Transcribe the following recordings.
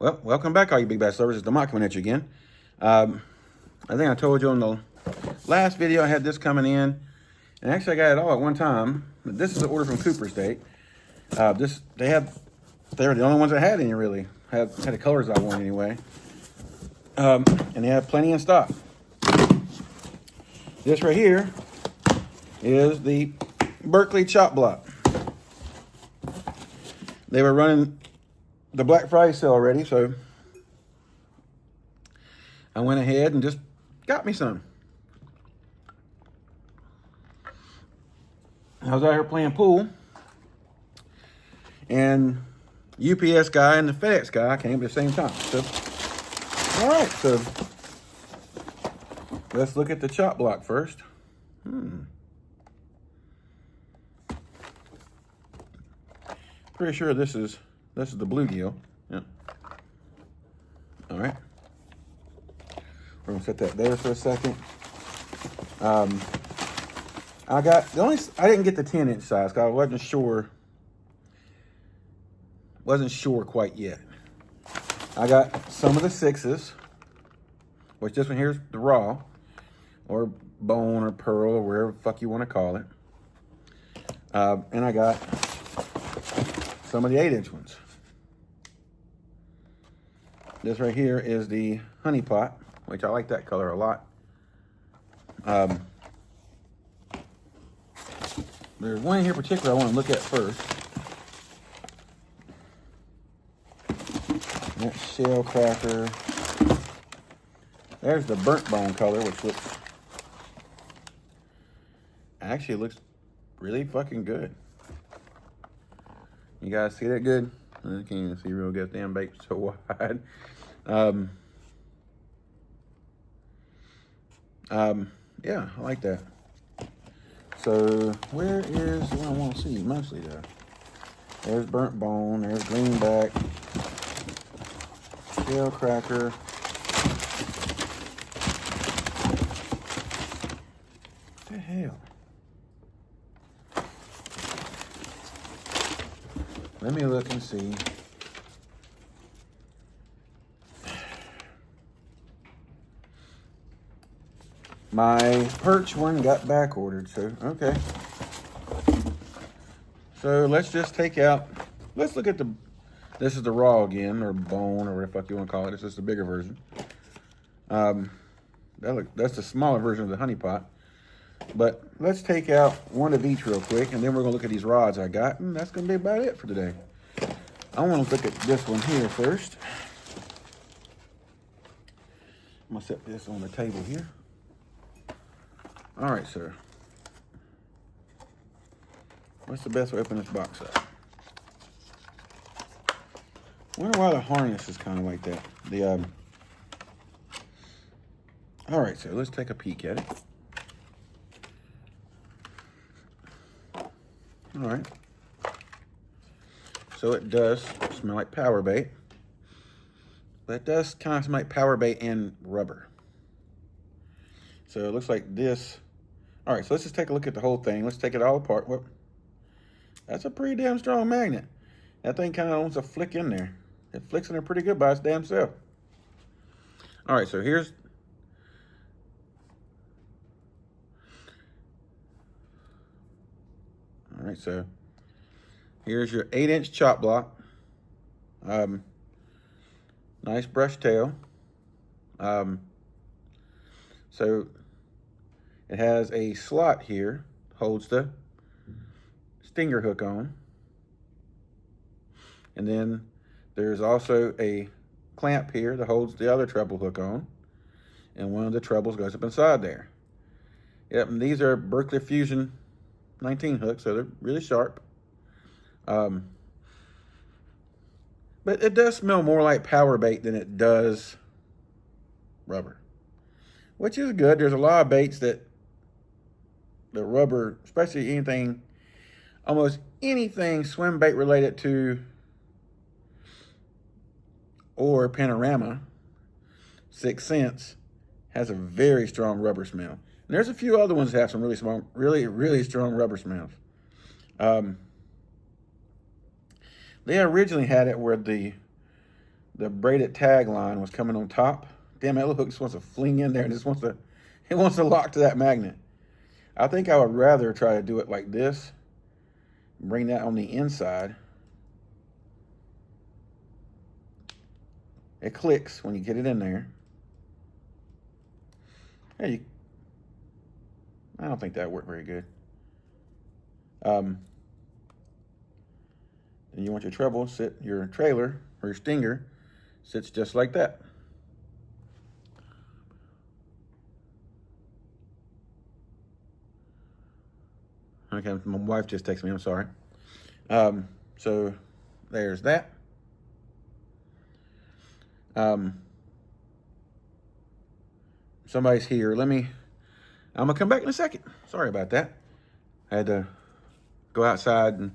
Well, welcome back, all you big bad servers. It's Demont coming at you again. I think I told you on the last video I had this coming in, and actually I got it all at one time. But this is an order from Cooper State. They were the only ones that had any really. Had the colors I want anyway. And they have plenty in stock. This right here is the BERKLEY chop block. They were running the Black Friday sale already, so I went ahead and just got me some. I was out here playing pool, and UPS guy and the FedEx guy came at the same time. So, all right, so let's look at the chop block first. Pretty sure this is the bluegill. Yeah. All right. We're gonna set that there for a second. I didn't get the 10-inch size because I wasn't sure quite yet. I got some of the 6s, which this one here's the raw, or bone or pearl or wherever the fuck you want to call it. And I got some of the 8-inch ones. This right here is the honey pot, which I like that color a lot. There's one in here in particular I want to look at first. That shell cracker. There's the burnt bone color, which actually looks really fucking good. You guys see that good? I can't even see real good. Damn bait's so wide. Yeah, I like that. So where is what I want to see mostly though? There's burnt bone. There's greenback. Shell cracker. What the hell? Let me look and see. My perch one got back ordered, so okay. So let's just take out, let's look at this is the raw again, or bone, or whatever the fuck you want to call it. This is the bigger version. That's the smaller version of the honey pot. But let's take out one of each real quick, and then we're gonna look at these rods I got, and that's gonna be about it for today. I wanna look at this one here first. I'm gonna set this on the table here. All right, sir. What's the best way to open this box up? Wonder why the harness is kind of like that. All right, so let's take a peek at it. All right. So it does smell like power bait. But it does kind of smell like power bait and rubber. So it looks like this. All right, so let's just take a look at the whole thing. Let's take it all apart. Whoop. That's a pretty damn strong magnet. That thing kind of wants to flick in there. It flicks in there pretty good by its damn self. All right, so here's... All right, so here's your 8-inch chop block. Nice brush tail. So it has a slot here, holds the stinger hook on. And then there's also a clamp here that holds the other treble hook on. And one of the trebles goes up inside there. Yep, and these are BERKLEY Fusion 19 hooks, so they're really sharp. But it does smell more like power bait than it does rubber, which is good. There's a lot of baits that the rubber, especially anything, almost anything swim bait related to or panorama, 6 Sense, has a very strong rubber smell. And there's a few other ones that have some really strong, really strong rubber smells. They originally had it where the the braided tag line was coming on top. Damn, that little hook just wants to fling in there and just wants to, it wants to lock to that magnet. I think I would rather try to do it like this. Bring that on the inside. It clicks when you get it in there. Hey, I don't think that worked very good. And you want your treble, your trailer or your stinger sits just like that. Okay, my wife just texted me, I'm sorry. So there's that. Somebody's here. I'm gonna come back in a second. Sorry about that. I had to go outside and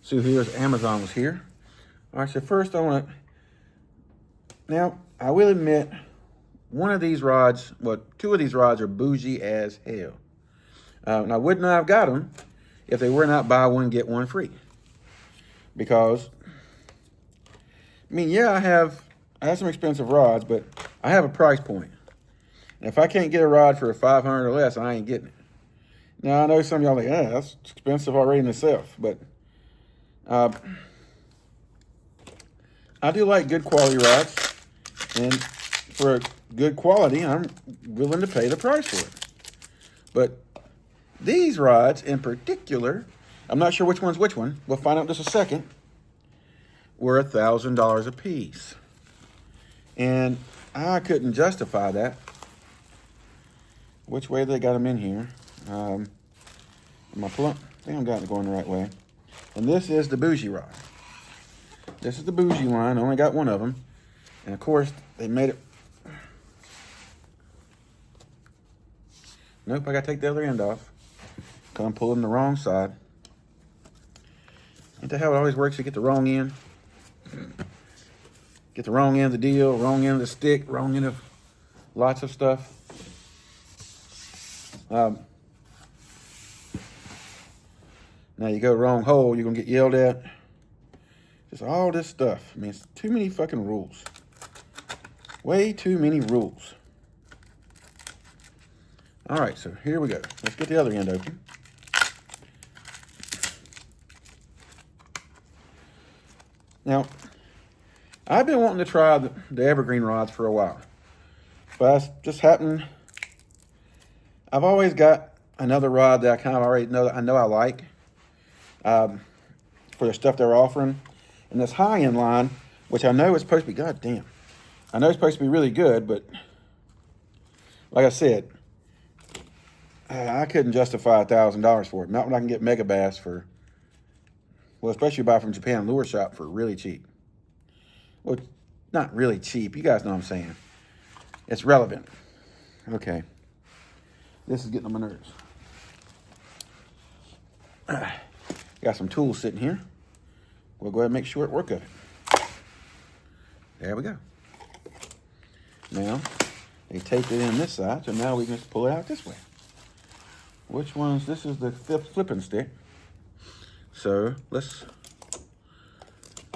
see who was. Amazon was here. All right, so first now I will admit, one of these rods, well, two of these rods are bougie as hell. And I would not have got them if they were not buy one, get one free. Because, I mean, yeah, I have some expensive rods, but I have a price point. And if I can't get a rod for $500 or less, I ain't getting it. Now, I know some of y'all are like, yeah, that's expensive already in itself. But I do like good quality rods. And for good quality, I'm willing to pay the price for it. But these rods in particular, I'm not sure which one's which one. We'll find out in just a second. Were $1,000 a piece. And I couldn't justify that. Which way they got them in here? Am I pulling? I think I'm got it going the right way. And this is the bougie rod. This is the bougie line. I only got one of them. And of course, they made it. Nope, I got to take the other end off. Because I'm pulling the wrong side. Ain't that how it always works? You get the wrong end. Get the wrong end of the deal, wrong end of the stick, wrong end of lots of stuff. Now you go wrong hole, you're going to get yelled at. Just all this stuff. I mean, it's too many fucking rules. Way too many rules. All right, so here we go. Let's get the other end open. Now, I've been wanting to try the Evergreen rods for a while. But I just happened, I've always got another rod that I kind of already know that I like for the stuff they're offering. And this high-end line, which I know is supposed to be, goddamn, I know it's supposed to be really good, but like I said, I couldn't justify $1,000 for it. Not when I can get Mega Bass for, well, especially buy from Japan Lure Shop for really cheap. Well, not really cheap. You guys know what I'm saying. It's relevant. Okay. This is getting on my nerves. Got some tools sitting here. We'll go ahead and make short work of it. There we go. Now, they taped it in this side, so now we can just pull it out this way. Which ones? This is the flipping stick. So let's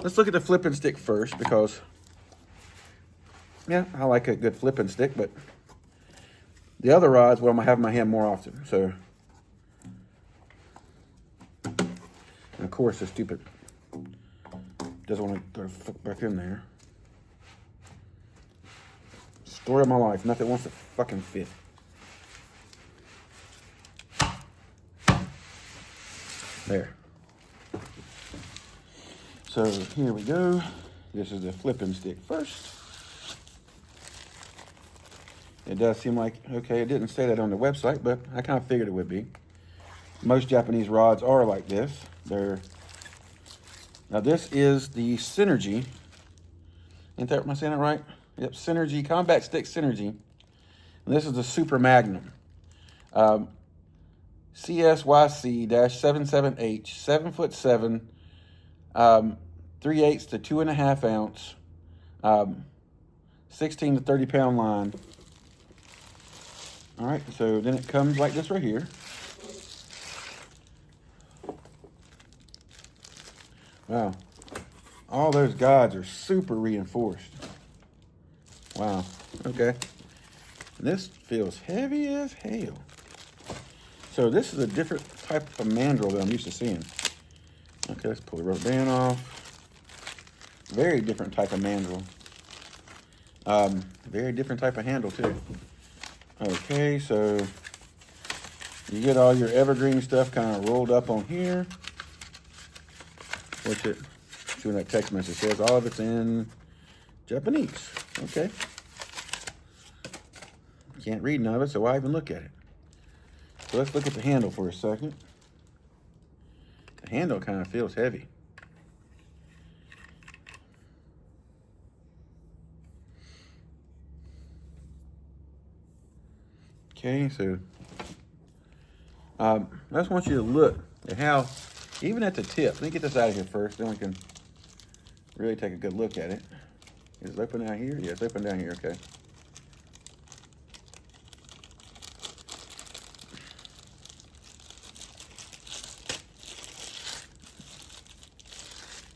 look at the flipping stick first, because yeah, I like a good flipping stick, but the other rods, well, I'm gonna have in my hand more often. So, and of course, the stupid doesn't want to go back in there. Story of my life. Nothing wants to fucking fit. There. So here we go. This is the flipping stick first. It does seem like, okay, it didn't say that on the website, but I kind of figured it would be. Most Japanese rods are like this. Now this is the Synergy. Ain't that, am I saying it right? Yep, Synergy, Combat Stick Synergy. And this is the Super Magnum. CSYC-77H, 7'7", 3/8 to 2.5 ounce, 16 to 30 pound line. All right, so then it comes like this right here. Wow. all those guides are super reinforced. Wow, okay. And this feels heavy as hell. So this is a different type of mandrel that I'm used to seeing. Okay, let's pull the rubber band off. Very different type of mandrel. Very different type of handle too. Okay, so you get all your Evergreen stuff kind of rolled up on here. Which it, showing that text message says all of it's in Japanese. Okay. Can't read none of it, so why even look at it? So let's look at the handle for a second. The handle kind of feels heavy. Okay, so I just want you to look at how, even at the tip, let me get this out of here first, then we can really take a good look at it. Is it open out here? Yeah, it's open down here, okay.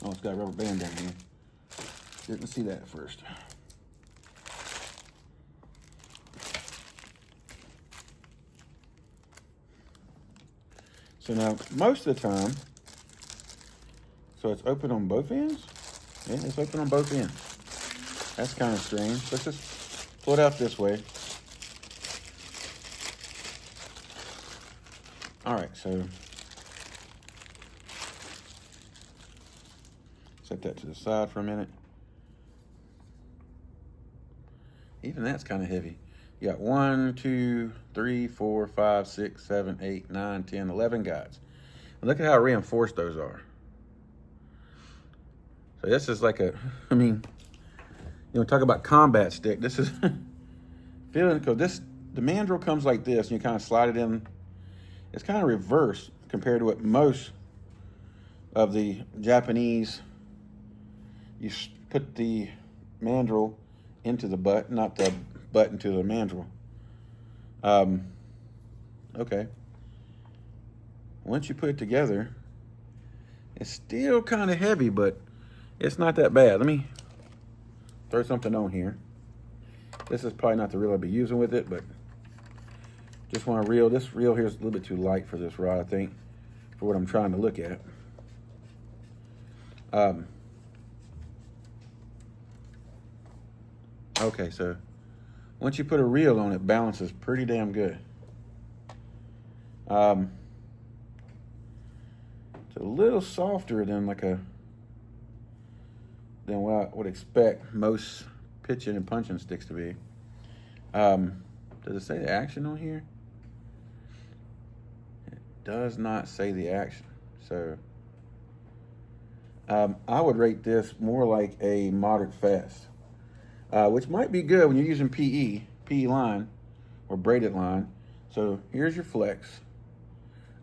Oh, it's got a rubber band down here. Didn't see that at first. So now, most of the time, so it's open on both ends? Yeah, it's open on both ends. That's kind of strange. Let's just pull it out this way. All right, so set that to the side for a minute. Even that's kind of heavy. You got 1, 2, 3, 4, 5, 6, 7, 8, 9, 10, 11 guides. And look at how reinforced those are. So this is like a, I mean, you know, talk about combat stick. This is feeling, because this, the mandrel comes like this, and you kind of slide it in. It's kind of reversed compared to what most of the Japanese, you put the mandrel into the butt, not the butt into the mandrel. Okay. Once you put it together, it's still kind of heavy, but it's not that bad. Let me throw something on here. This is probably not the reel I'll be using with it, but just want to reel. This reel here is a little bit too light for this rod, I think, for what I'm trying to look at. Okay, so once you put a reel on it, balances pretty damn good. It's a little softer than what I would expect most pitching and punching sticks to be. Does it say the action on here? It does not say the action. So I would rate this more like a moderate fast, which might be good when you're using PE line or braided line. So here's your flex.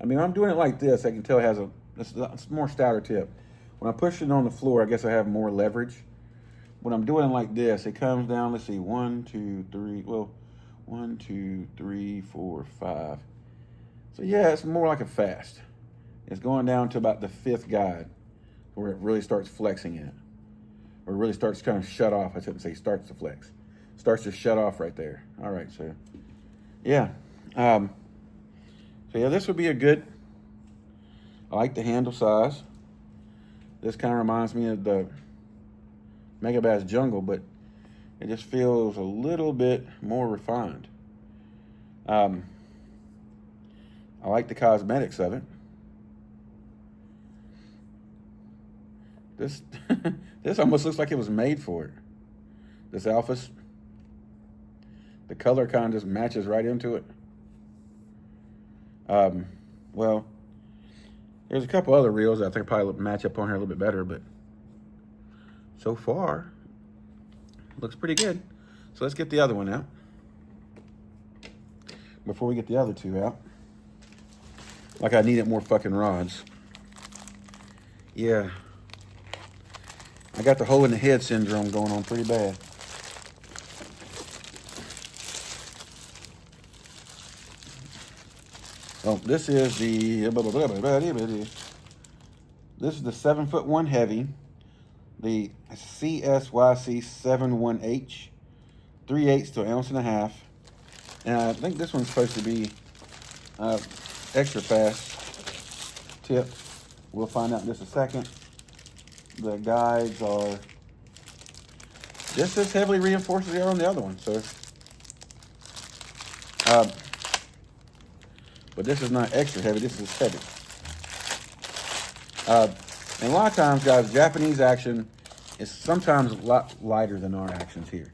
I mean, I'm doing it like this. I can tell it has it's more stouter tip. When I push it on the floor, I guess I have more leverage. When I'm doing it like this, it comes down, let's see, 1, 2, 3, well, 1, 2, 3, 4, 5. So yeah, it's more like a fast. It's going down to about the 5th guide where it really starts flexing in it. Or it really starts kind of shut off. I shouldn't say starts to flex. Starts to shut off right there. All right, so yeah. So yeah, this would be a good, I like the handle size. This kind of reminds me of the Mega Bass Jungle, but it just feels a little bit more refined. I like the cosmetics of it. This this almost looks like it was made for it. This Alphas, the color kind of just matches right into it. Well, there's a couple other reels I think probably match up on here a little bit better, but so far, looks pretty good. So let's get the other one out. Before we get the other two out. Like I needed more fucking rods. Yeah. I got the hole in the head syndrome going on pretty bad. Oh, this is the 7'1" heavy. the CSYC 71H, 3/8 to 1.5 ounces. And I think this one's supposed to be extra fast tip. We'll find out in just a second. The guides are just as heavily reinforced as they are on the other one. So, but this is not extra heavy. This is heavy. And a lot of times, guys, Japanese action is sometimes a lot lighter than our actions here.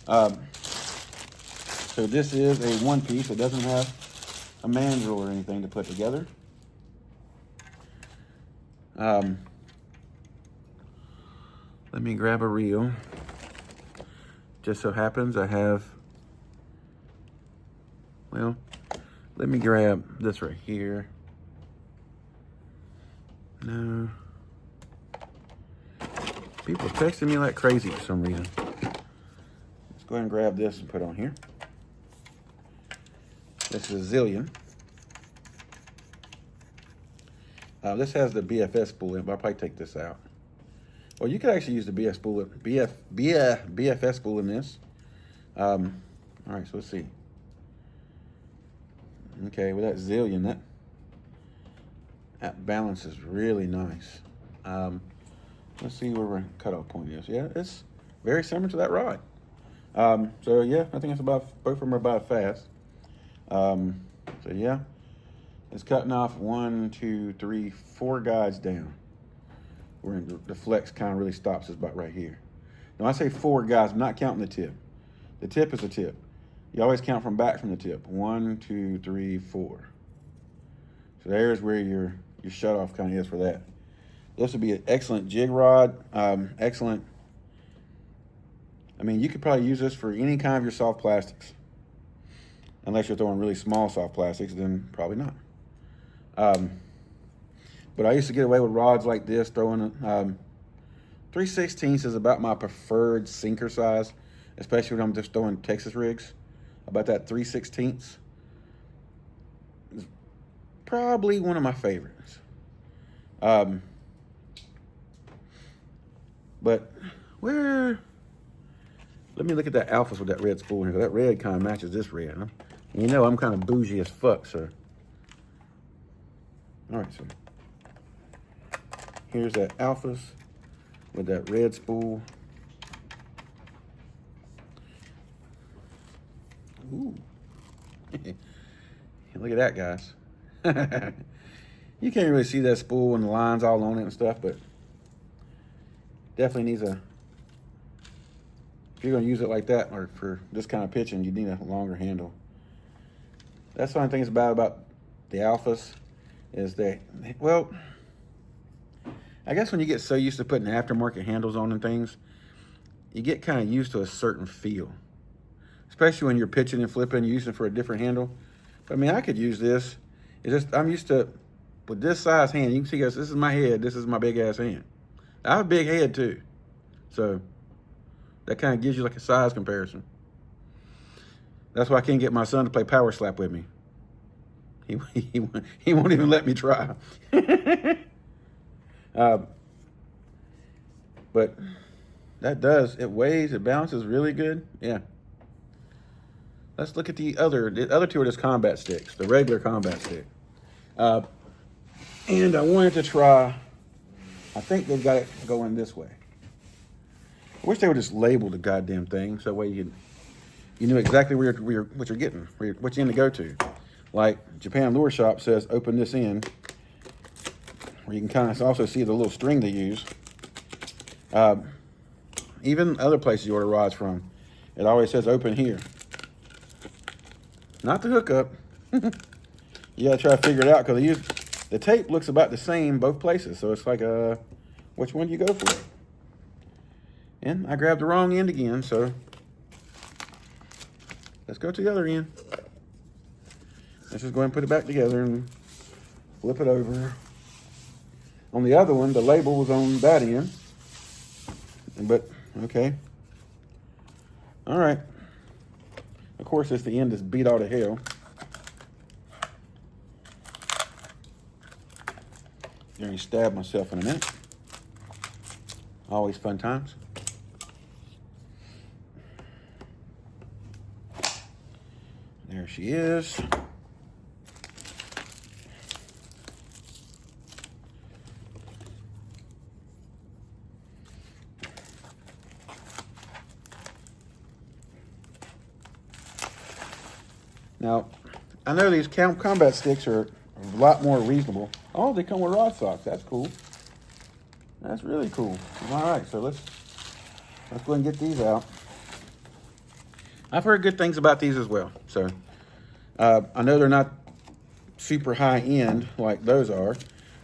So this is a one piece. It doesn't have a mandrel or anything to put together. Let me grab a reel. Just so happens I have, well, let me grab this right here. No. People are texting me like crazy for some reason. Let's go ahead and grab this and put on here. This is a zillion. This has the BFS spool in it, but I'll probably take this out. Well, you could actually use the BFS spool in this. All right, so let's see. Okay, with that zillion, that balance is really nice. Let's see where our cutoff point is. Yeah, it's very similar to that rod. So yeah, I think it's about, both of them are about fast. So yeah, it's cutting off 1, 2, 3, 4 guides down. Where the flex kind of really stops is about right here. Now I say 4 guides, I'm not counting the tip. The tip is a tip. You always count from back from the tip. 1, 2, 3, 4. So there's where your shut off kind of is for that. This would be an excellent jig rod. Excellent. I mean, you could probably use this for any kind of your soft plastics. Unless you're throwing really small soft plastics, then probably not. But I used to get away with rods like this, throwing 3/16 is about my preferred sinker size, especially when I'm just throwing Texas rigs. About that 3/16 is probably one of my favorites. But let me look at that alphas with that red spool here. That red kind of matches this red. Huh? You know I'm kind of bougie as fuck, so. All right, so here's that alphas with that red spool. Ooh. Look at that, guys. You can't really see that spool and the lines all on it and stuff, but definitely needs a, if you're going to use it like that or for this kind of pitching, you need a longer handle. That's the only thing about the alphas is that, well, I guess when you get so used to putting aftermarket handles on and things, you get kind of used to a certain feel. Especially when you're pitching and flipping, you're using it for a different handle. But I mean, I could use this. It's just, I'm used to, with this size hand, you can see, guys, this is my head, this is my big ass hand. I have a big head too. So that kind of gives you like a size comparison. That's why I can't get my son to play power slap with me. He won't even let me try. But that does, it weighs, it balances really good. Yeah. Let's look at the other two are just combat sticks, the regular combat stick. And I wanted to try, I think they've got it going this way. I wish they would just label the goddamn thing so that way you knew exactly what you're getting, what end to go to. Like Japan Lure Shop says, open this end, where you can kind of also see the little string they use. Even other places you order rods from, it always says open here. Not the hookup. You gotta try to figure it out because the tape looks about the same both places. So it's like, which one do you go for? And I grabbed the wrong end again, so let's go to the other end. Let's just go ahead and put it back together and flip it over. On the other one, the label was on that end. But, okay. All right. Of course, it's the end that's beat all to hell. Let me stab myself in a minute. Always fun times. There she is. Now, I know these combat sticks are a lot more reasonable. Oh, they come with rod socks. That's cool. That's really cool. All right, so let's go ahead and get these out. I've heard good things about these as well. So I know they're not super high end like those are,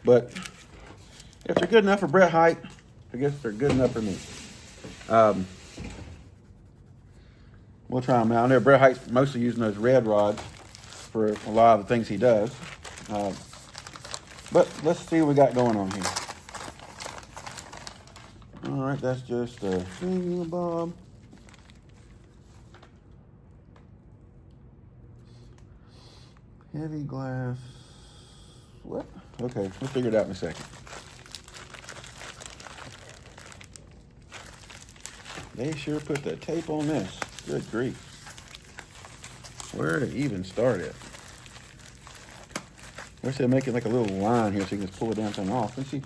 but if they're good enough for Brett height, I guess they're good enough for me. We'll try them out. I know Brett Height's mostly using those red rods for a lot of the things he does. But let's see what we got going on here. All right, that's just a thingamabob. Heavy glass. What? Okay, we'll figure it out in a second. They sure put the tape on this. Good grief. Where to even start it? I wish they'd make it like a little line here so you can just pull the damn thing off. Let's see.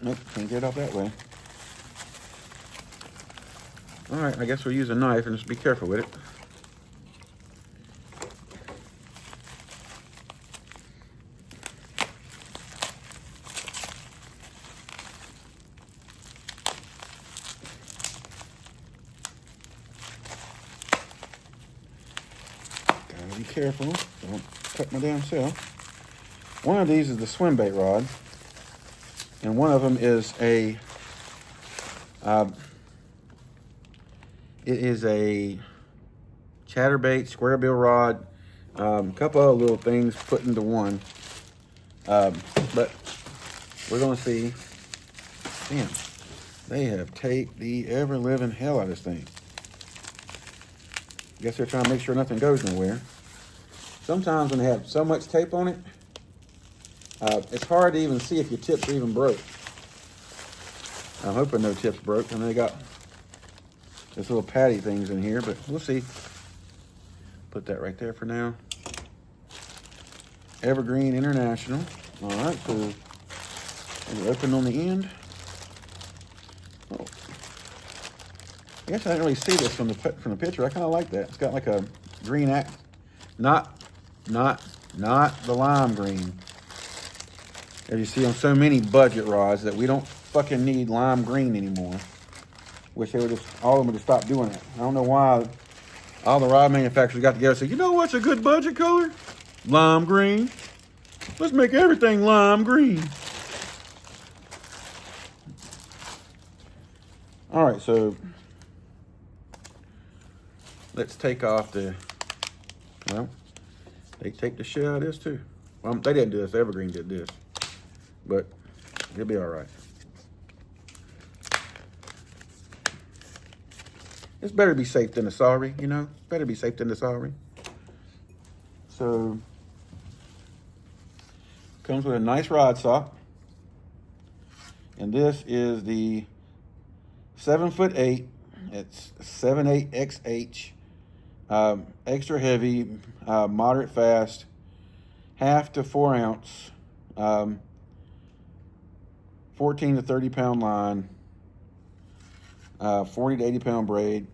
Nope, can't get it off that way. All right, I guess we'll use a knife and just be careful with it. Gotta be careful. Don't cut my damn self. One of these is the swim bait rod, and one of them is a it is a chatterbait square bill rod. A couple other little things put into one, but we're gonna see. Damn, they have taped the ever living hell out of this thing. Guess they're trying to make sure nothing goes nowhere. Sometimes when they have so much tape on it, it's hard to even see if your tips are even broke. I'm hoping no tips broke, and they got this little patty things in here, but we'll see. Put that right there for now. Evergreen International. All right, so it'll open on the end. Oh, I guess I didn't really see this from the picture. I kind of like that. It's got like a green not the lime green. As you see on so many budget rods that we don't fucking need lime green anymore. Wish they would just, all of them would have stopped doing it. I don't know why all the rod manufacturers got together and said, you know what's a good budget color? Lime green. Let's make everything lime green. All right, so let's take off the, well, they take the shit out of this too. Well, they didn't do this, Evergreen did this. But it'll be all right. It's better to be safe than sorry, you know? Better be safe than sorry. So, comes with a nice rod sock. And this is the 7'8". It's 7'8" XH. Extra heavy, moderate fast, 1/2 to 4 ounce. 14 to 30 pound line, 40 to 80 pound braid.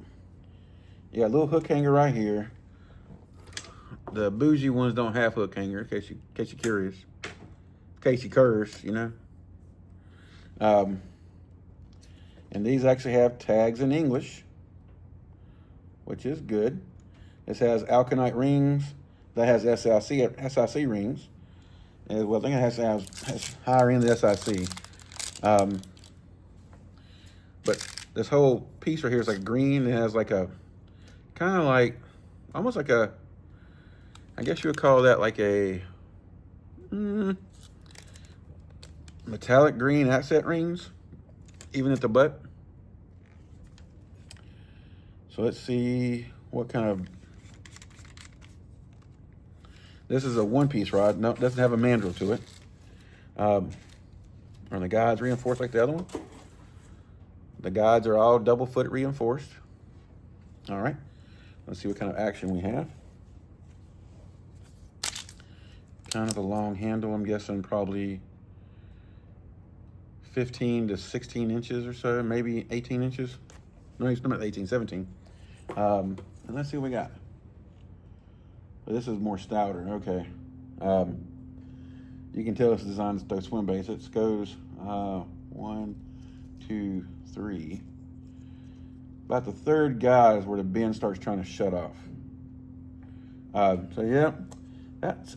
You got a little hook hanger right here. The bougie ones don't have hook hanger, in case you're curious. In case you curse, you know. And these actually have tags in English, which is good. This has alkanite rings. That has SIC rings. And, well, I think it has higher end of SIC. But this whole piece right here is like green. It has like a, kind of like, almost like a, I guess you would call that like a metallic green accent rings, even at the butt. So let's see what kind of, this is a one-piece rod. No, it doesn't have a mandrel to it. Are the guides reinforced like the other one? The guides are all double foot reinforced. All right, let's see what kind of action we have. Kind of a long handle, I'm guessing probably 15 to 16 inches or so, maybe 18 inches. No, it's not 18, 17. And let's see what we got. This is more stouter, okay. You can tell it's designed to throw swim baits. It goes 1, 2, 3. About the third guide is where the bend starts trying to shut off. So yeah, that's,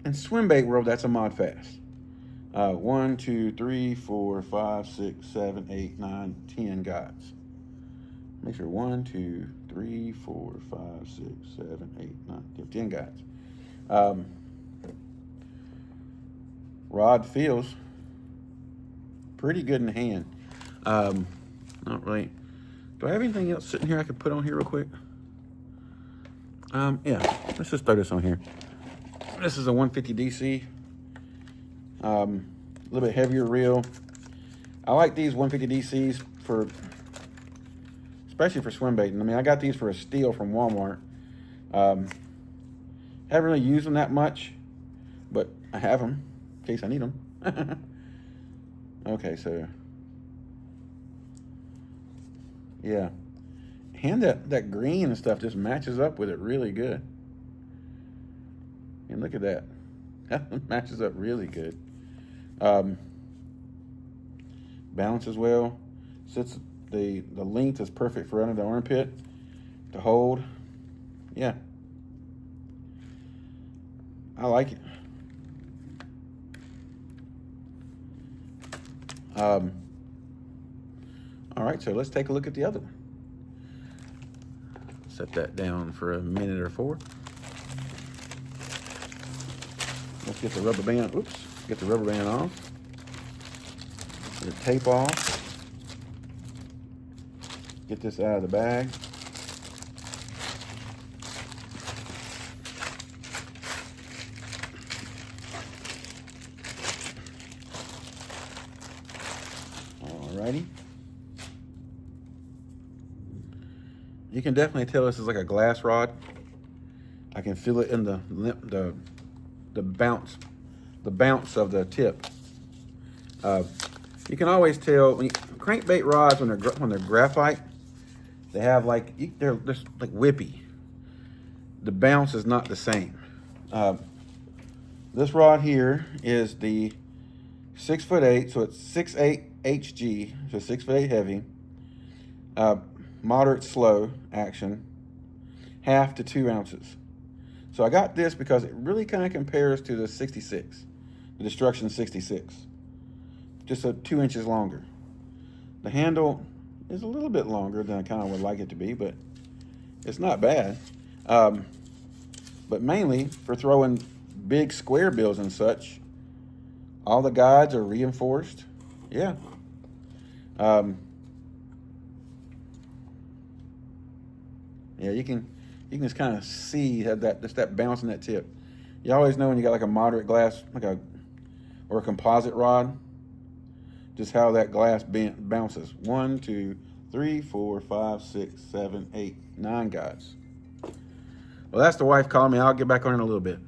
in swim bait world, that's a mod fast. 1, 2, 3, 4, 5, 6, 7, 8, 9, 10 guides. Make sure 1, 2, 3, 4, 5, 6, 7, 8, 9, 10 guides. Rod feels pretty good in the hand. Not really. Do I have anything else sitting here I could put on here real quick? Yeah, let's just throw this on here. This is a 150 DC. A little bit heavier reel. I like these 150 DCs for, especially for swim baiting. I mean, I got these for a steal from Walmart. Haven't really used them that much, but I have them in case I need them. Okay, so yeah, and that green and stuff just matches up with it really good. And look at that. That matches up really good. Balance as well. Sits, the length is perfect for under the armpit to hold. Yeah, I like it. All right, so let's take a look at the other one. Set that down for a minute or 4. Let's get the rubber band, oops, get the rubber band off. Get the tape off. Get this out of the bag. Alrighty. You can definitely tell this is like a glass rod. I can feel it in the bounce of the tip. You can always tell when crankbait rods when they're graphite, they have they're just like whippy. The bounce is not the same. This rod here is the 6'8", so it's 6'8" HG, so 6'8" heavy. Moderate slow action, 1/2 to 2 ounces. So I got this because it really kind of compares to the 66, the Destruction 66, just 2 inches longer. The handle is a little bit longer than I kind of would like it to be, but it's not bad. But mainly for throwing big square bills and such, all the guides are reinforced. Yeah. Yeah, you can just kind of see that bounce in that tip. You always know when you got like a moderate glass, or a composite rod, just how that glass bounces. 1, 2, 3, 4, 5, 6, 7, 8, 9 guides. Well, that's the wife calling me. I'll get back on in a little bit.